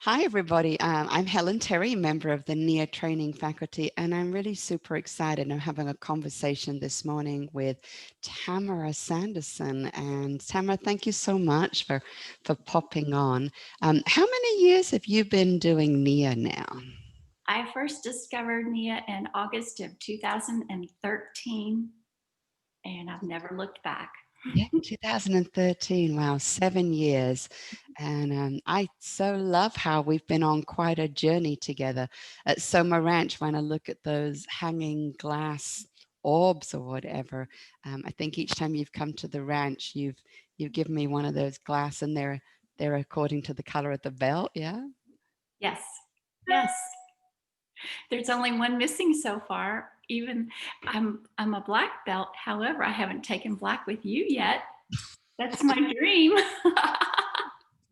Hi, everybody. I'm Helen Terry, member of the Nia Training faculty, and I'm really super excited. I'm having a conversation this morning with Tamara Sanderson. And Tamara, thank you so much for popping on. How many years have you been doing Nia now? I first discovered Nia in August of 2013, and I've never looked back. Yeah, 2013. Wow, 7 years. And I so love how we've been on quite a journey together at Soma Ranch. When I look at those hanging glass orbs or whatever, I think each time you've come to the ranch, you've given me one of those glass, and they're according to the color of the belt. Yeah. Yes, yes. There's only one missing so far. Even I'm a black belt. However, I haven't taken black with you yet. That's my dream.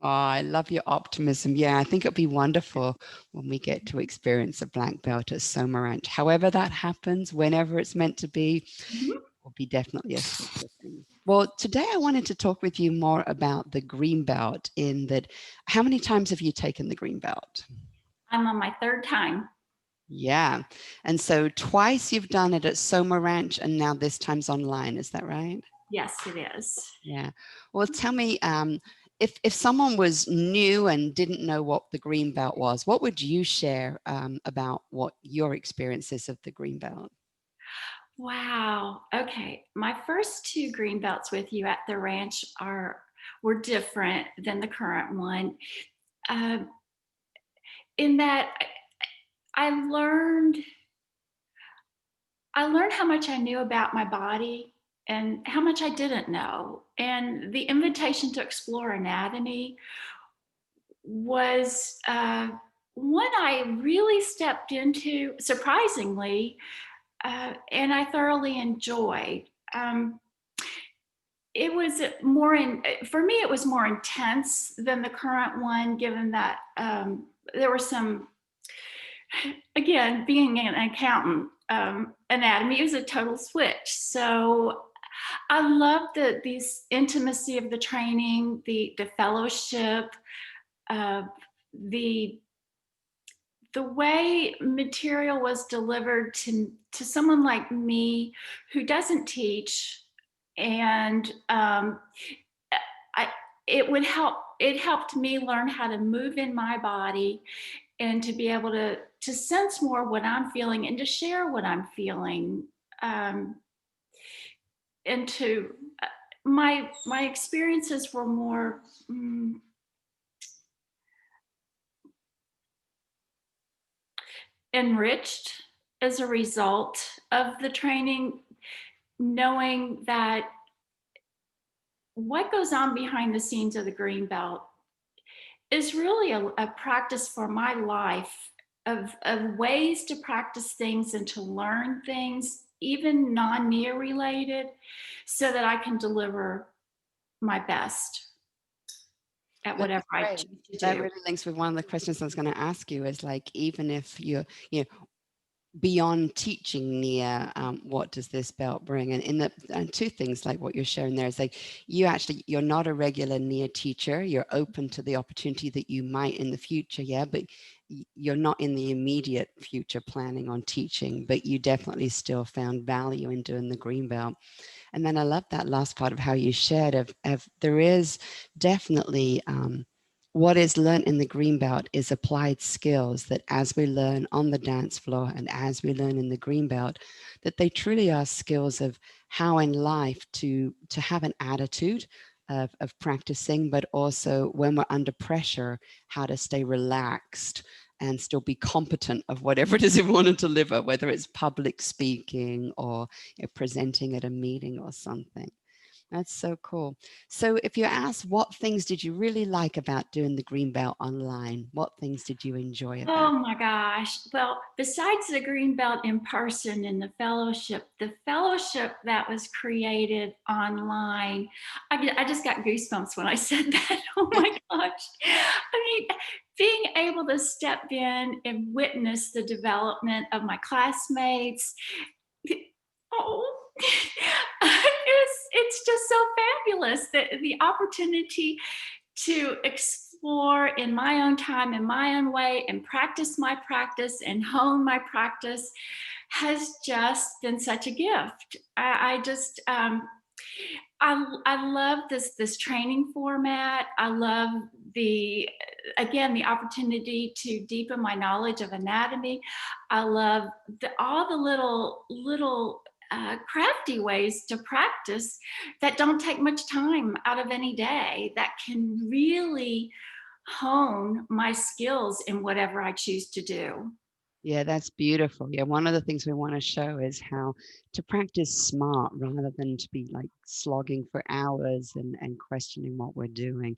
Oh, I love your optimism. Yeah, I think it'll be wonderful when we get to experience a black belt at Soma Ranch. However that happens, whenever it's meant to be, Mhm. will be definitely a special thing. Well, today I wanted to talk with you more about the green belt. In that, how many times have you taken the green belt? I'm on my third time. Yeah, and so twice you've done it at Soma Ranch, and now this time's online. Is that right? Yes, it is. Yeah. Well, tell me, if someone was new and didn't know what the green belt was, what would you share about what your experience is of the green belt? Wow. Okay. My first two green belts with you at the ranch were different than the current one. Um, in that I learned I learned how much I knew about my body and how much I didn't know. And the invitation to explore anatomy was one I really stepped into surprisingly, and I thoroughly enjoyed. Um, it was more in for me. It was more intense than the current one, given that there were some. Again, being an accountant, anatomy is a total switch. So I love these intimacy of the training, the fellowship, uh, the the way material was delivered to someone like me who doesn't teach, and I it helped me learn how to move in my body and to be able to sense more what I'm feeling and to share what I'm feeling, um, and to my experiences were more enriched as a result of the training, knowing that what goes on behind the scenes of the green belt is really a practice for my life of ways to practice things and to learn things, even non-Nia related, so that I can deliver my best at That's whatever I great. choose to That do. really links with one of the questions I was going to ask you is like, even if you know, beyond teaching Nia, what does this belt bring? And in the and two things like what you're sharing there is like you're not a regular Nia teacher. You're open to the opportunity that you might in the future, yeah, but you're not in the immediate future planning on teaching, but you definitely still found value in doing the green belt. And then I love that last part of how you shared of there is definitely what is learned in the green belt is applied skills that as we learn on the dance floor and as we learn in the green belt, that they truly are skills of how in life to have an attitude of practicing, but also when we're under pressure, how to stay relaxed and still be competent of whatever it is we want to deliver, whether it's public speaking or presenting at a meeting or something. That's so cool. So if you ask what things did you really like about doing the green belt online, what things did you enjoy about Oh my gosh. Well, besides the green belt in person and the fellowship that was created online, I just got goosebumps when I said that. Oh my gosh. I mean, being able to step in and witness the development of my classmates. Oh, it's just so fabulous that the opportunity to explore in my own time, in my own way, and practice my practice and hone my practice has just been such a gift. I just, I love this training format. I love the again the opportunity to deepen my knowledge of anatomy. I love all the little crafty ways to practice that don't take much time out of any day that can really hone my skills in whatever I choose to do. Yeah, that's beautiful. Yeah, one of the things we want to show is how to practice smart rather than to be like slogging for hours and questioning what we're doing.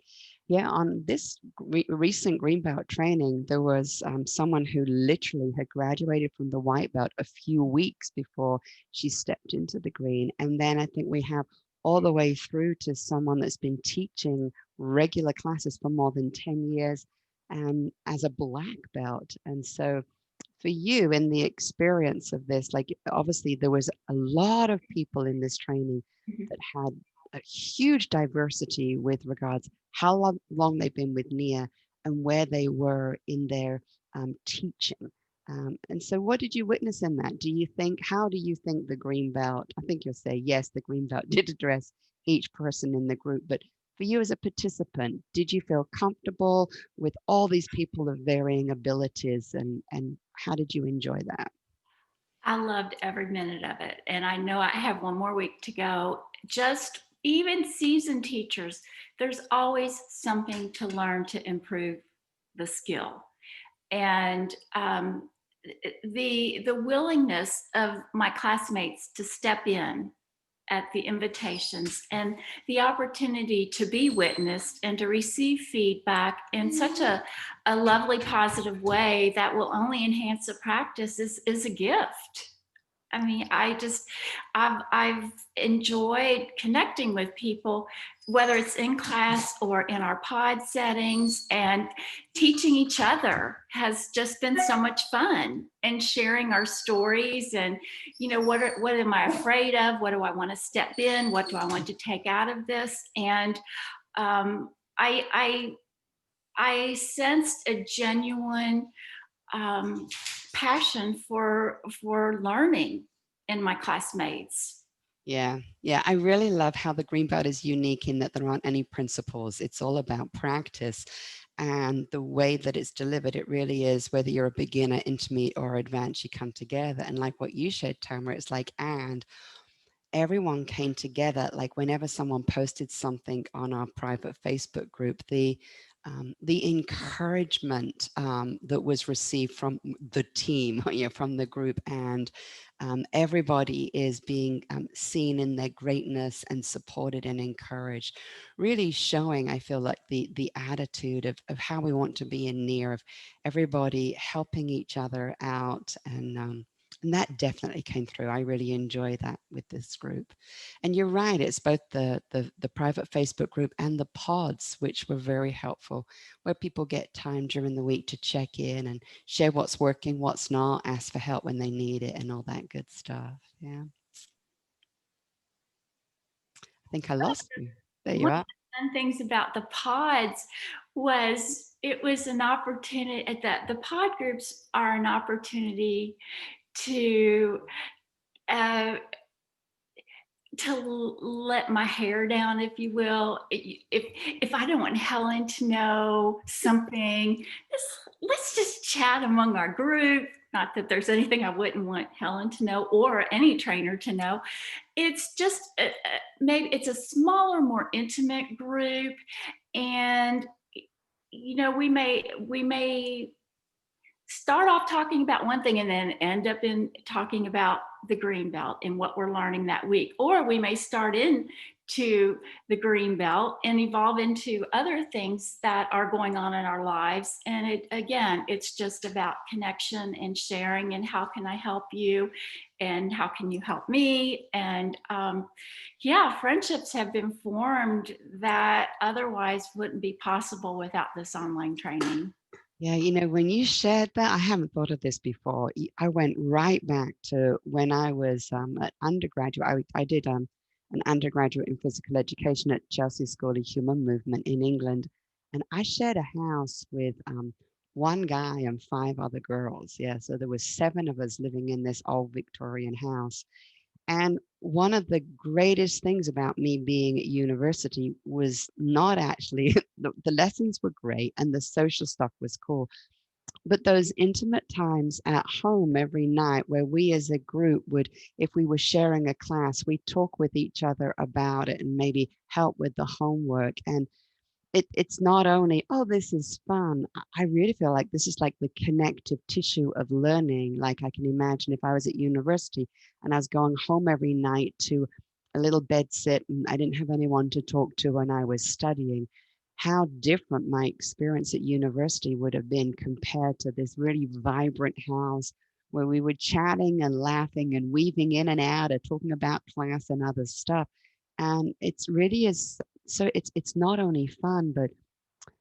Yeah, on this recent green belt training, there was someone who literally had graduated from the white belt a few weeks before she stepped into the green. And then I think we have all the way through to someone that's been teaching regular classes for more than 10 years as a black belt. And so for you in the experience of this, like obviously there was a lot of people in this training Mhm. that had a huge diversity with regards how long they've been with Nia and where they were in their teaching. And so what did you witness in that? How do you think the green belt, I think you'll say, yes, the green belt did address each person in the group, but for you as a participant, did you feel comfortable with all these people of varying abilities and how did you enjoy that? I loved every minute of it. And I know I have one more week to go. Just even seasoned teachers, there's always something to learn to improve the skill. And the willingness of my classmates to step in at the invitations and the opportunity to be witnessed and to receive feedback in such a lovely positive way that will only enhance the practice is a gift. I mean, I've enjoyed connecting with people, whether it's in class or in our pod settings, and teaching each other has just been so much fun. And sharing our stories, and what am I afraid of? What do I want to step in? What do I want to take out of this? And um, I, I I sensed a genuine um, passion for learning in my classmates. Yeah, yeah. I really love how the green belt is unique in that there aren't any principles. It's all about practice and the way that it's delivered. It really is whether you're a beginner, intermediate, or advanced, you come together. And like what you shared, Tamara, it's like, and everyone came together. Like whenever someone posted something on our private Facebook group, the encouragement that was received from the team, from the group, and everybody is being seen in their greatness and supported and encouraged, really showing, I feel like the attitude of how we want to be in Nia, of everybody helping each other out and that definitely came through. I really enjoy that with this group. And you're right, it's both the private Facebook group and the pods, which were very helpful, where people get time during the week to check in and share what's working, what's not, ask for help when they need it, and all that good stuff. Yeah. I think I lost you. There you One of are. the fun things about the pods was it was an opportunity that the pod groups are an opportunity to uh, let my hair down, if you will. If I don't want Helen to know something, let's just chat among our group. Not that there's anything I wouldn't want Helen to know or any trainer to know. It's just maybe it's a smaller, more intimate group, and we may start off talking about one thing and then end up in talking about the green belt and what we're learning that week. Or we may start into the green belt and evolve into other things that are going on in our lives. And it's just about connection and sharing, and how can I help you and how can you help me? And yeah, friendships have been formed that otherwise wouldn't be possible without this online training. Yeah, when you shared that, I haven't thought of this before. I went right back to when I was an undergraduate. I did an undergraduate in physical education at Chelsea School of Human Movement in England. And I shared a house with one guy and five other girls. Yeah, so there was seven of us living in this old Victorian house. And one of the greatest things about me being at university was not actually the lessons were great and the social stuff was cool, but those intimate times at home every night where we as a group would, if we were sharing a class, we'd talk with each other about it and maybe help with the homework. And it's not only, oh, this is fun. I really feel like this is like the connective tissue of learning. Like I can imagine if I was at university and I was going home every night to a little bed sit and I didn't have anyone to talk to when I was studying, how different my experience at university would have been compared to this really vibrant house where we were chatting and laughing and weaving in and out of talking about class and other stuff. And it's really is so it's not only fun, but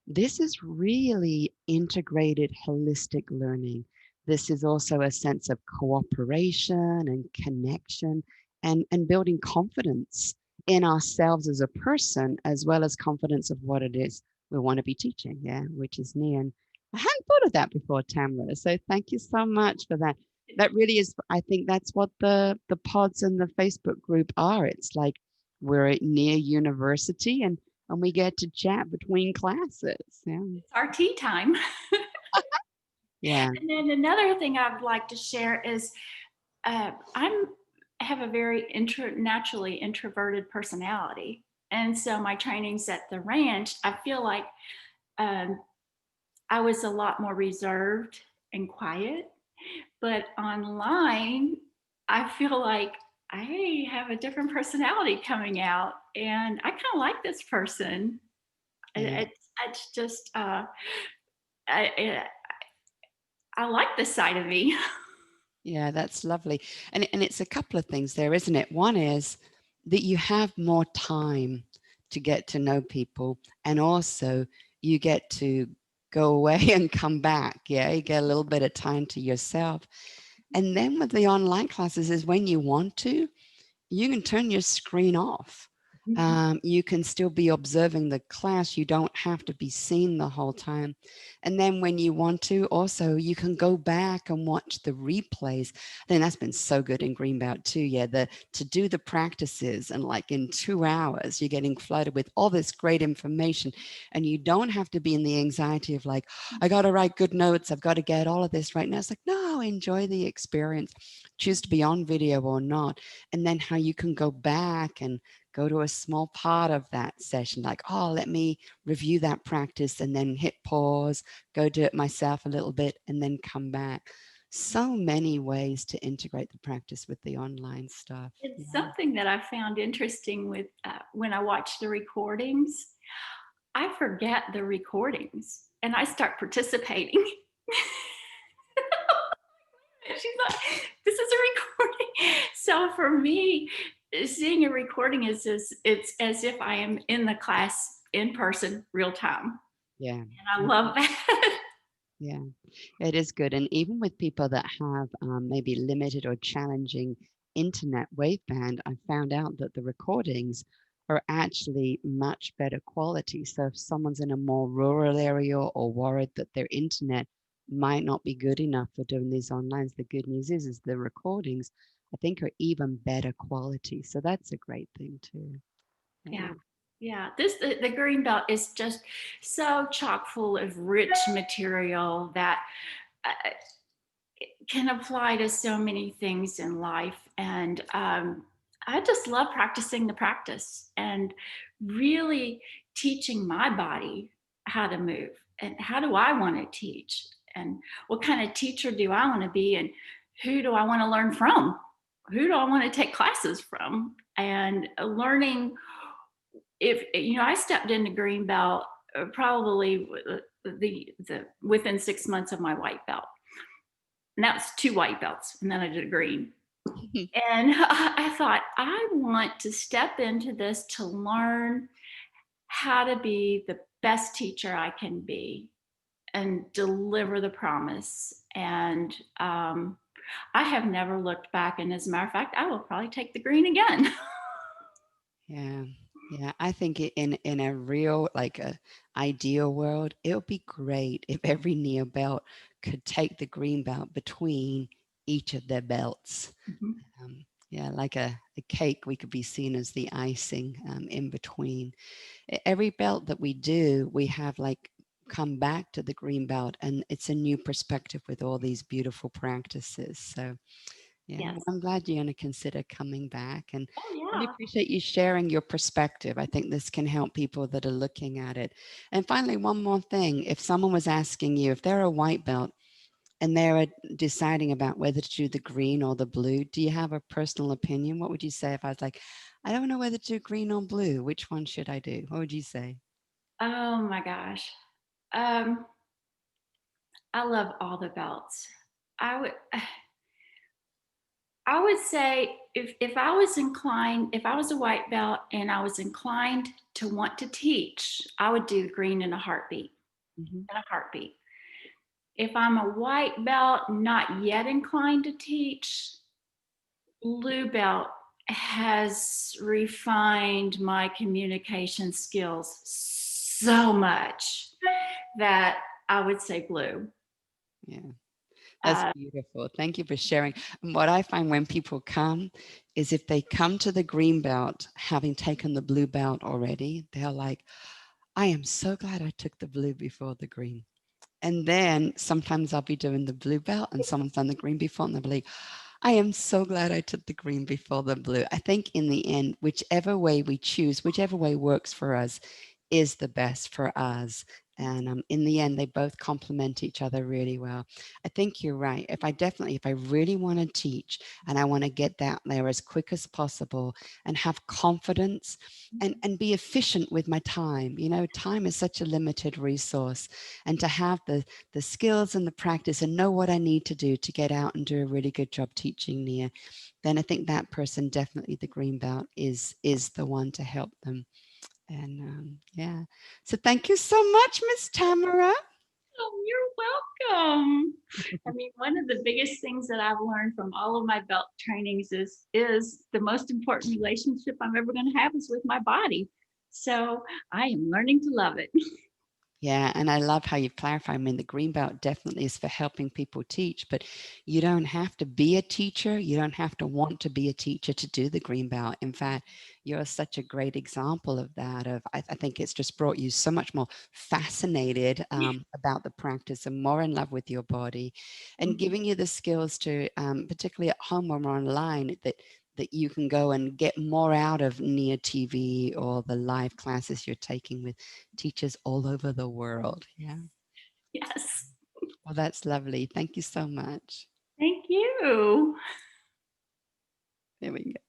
this is really integrated holistic learning. This is also a sense of cooperation and connection and building confidence in ourselves as a person, as well as confidence of what it is we want to be teaching. Yeah, which is near. And I hadn't thought of that before, Tamara. So thank you so much for that. That really is, I think that's what the pods and the Facebook group are. It's like we're at near university and we get to chat between classes. Yeah. It's our tea time. Yeah. And then another thing I would like to share is I'm have a very naturally introverted personality, and so my trainings at the ranch, I feel like um, I was a lot more reserved and quiet. But online, I feel like I have a different personality coming out, and I kind of like this person. Yeah. It's just I, I like this side of me. Yeah, that's lovely. And it's a couple of things there, isn't it? One is that you have more time to get to know people, and also you get to go away and come back. Yeah, you get a little bit of time to yourself. And then with the online classes is when you want to, you can turn your screen off. You can still be observing the class. You don't have to be seen the whole time. And then when you want to, also, you can go back and watch the replays. I think that's been so good in Greenbelt too. Yeah, to do the practices and like in 2 hours, you're getting flooded with all this great information. And you don't have to be in the anxiety of like, I got to write good notes. I've got to get all of this right now. It's like, no, enjoy the experience. Choose to be on video or not. And then how you can go back and go to a small part of that session, like, oh, let me review that practice and then hit pause, go do it myself a little bit, and then come back. So many ways to integrate the practice with the online stuff. It's Yeah. something that I found interesting with when I watch the recordings. I forget the recordings and I start participating. She's like, this is a recording. So for me, seeing a recording it's as if I am in the class in person, real time. Yeah. And I love that. Yeah, it is good. And even with people that have maybe limited or challenging internet waveband, I found out that the recordings are actually much better quality. So if someone's in a more rural area or worried that their internet might not be good enough for doing these onlines, the good news is the recordings, I think, are even better quality. So that's a great thing too. Yeah. Yeah. Yeah, the green belt is just so chock full of rich material that uh, can apply to so many things in life. And I just love practicing the practice and really teaching my body how to move and how do I want to teach and what kind of teacher do I want to be and who do I want to learn from? Who do I want to take classes from? And learning if I stepped into green belt probably the within 6 months of my white belt, and that's two white belts, and then I did a green. And I thought, I want to step into this to learn how to be the best teacher I can be and deliver the promise. And I have never looked back. And as a matter of fact, I will probably take the green again. Yeah. Yeah, I think in a real like a ideal world, it would be great if every Nia belt could take the green belt between each of their belts. Mhm. Yeah, like a cake, we could be seen as the icing in between. Every belt that we do, we have like come back to the green belt, and it's a new perspective with all these beautiful practices. So yeah, well, Yes. I'm glad you're going to consider coming back. And Oh, really yeah. appreciate you sharing your perspective. I think this can help people that are looking at it. And finally, one more thing. If someone was asking you, if they're a white belt and they're deciding about whether to do the green or the blue, do you have a personal opinion? What would you say if I was like, I don't know whether to do green or blue? Which one should I do? What would you say? Oh my gosh. Um, I love all the belts. I would I would say if I was inclined, if I was a white belt and I was inclined to want to teach, I would do green in a heartbeat. Hmm. In a heartbeat. If I'm a white belt, not yet inclined to teach, blue belt has refined my communication skills so much that I would say blue. Yeah. That's Uh, beautiful. Thank you for sharing. And what I find when people come is if they come to the green belt having taken the blue belt already, they're like, I am so glad I took the blue before the green. And then sometimes I'll be doing the blue belt and someone's done the green before and they'll be like, I am so glad I took the green before the blue. I think in the end, whichever way we choose, whichever way works for us, is the best for us. And in the end, they both complement each other really well. I think you're right. If I really want to teach and I want to get that there as quick as possible and have confidence and be efficient with my time, you know, time is such a limited resource. And to have the skills and the practice and know what I need to do to get out and do a really good job teaching Nia, then I think that person definitely the green belt is the one to help them. And yeah, so thank you so much, Miss Tamara. oh, you're welcome. I mean, one of the biggest things that I've learned from all of my belt trainings is the most important relationship I'm ever going to have is with my body. So I am learning to love it. Yeah, and I love how you clarify. I mean, the green belt definitely is for helping people teach, but you don't have to be a teacher. You don't have to want to be a teacher to do the green belt. In fact, you're such a great example of that. I think it's just brought you so much more fascinated about the practice and more in love with your body, and giving you the skills to, particularly at home or online, that you can go and get more out of Nia TV or the live classes you're taking with teachers all over the world. Yeah. Yes. Well, that's lovely. Thank you so much. Thank you. There we go.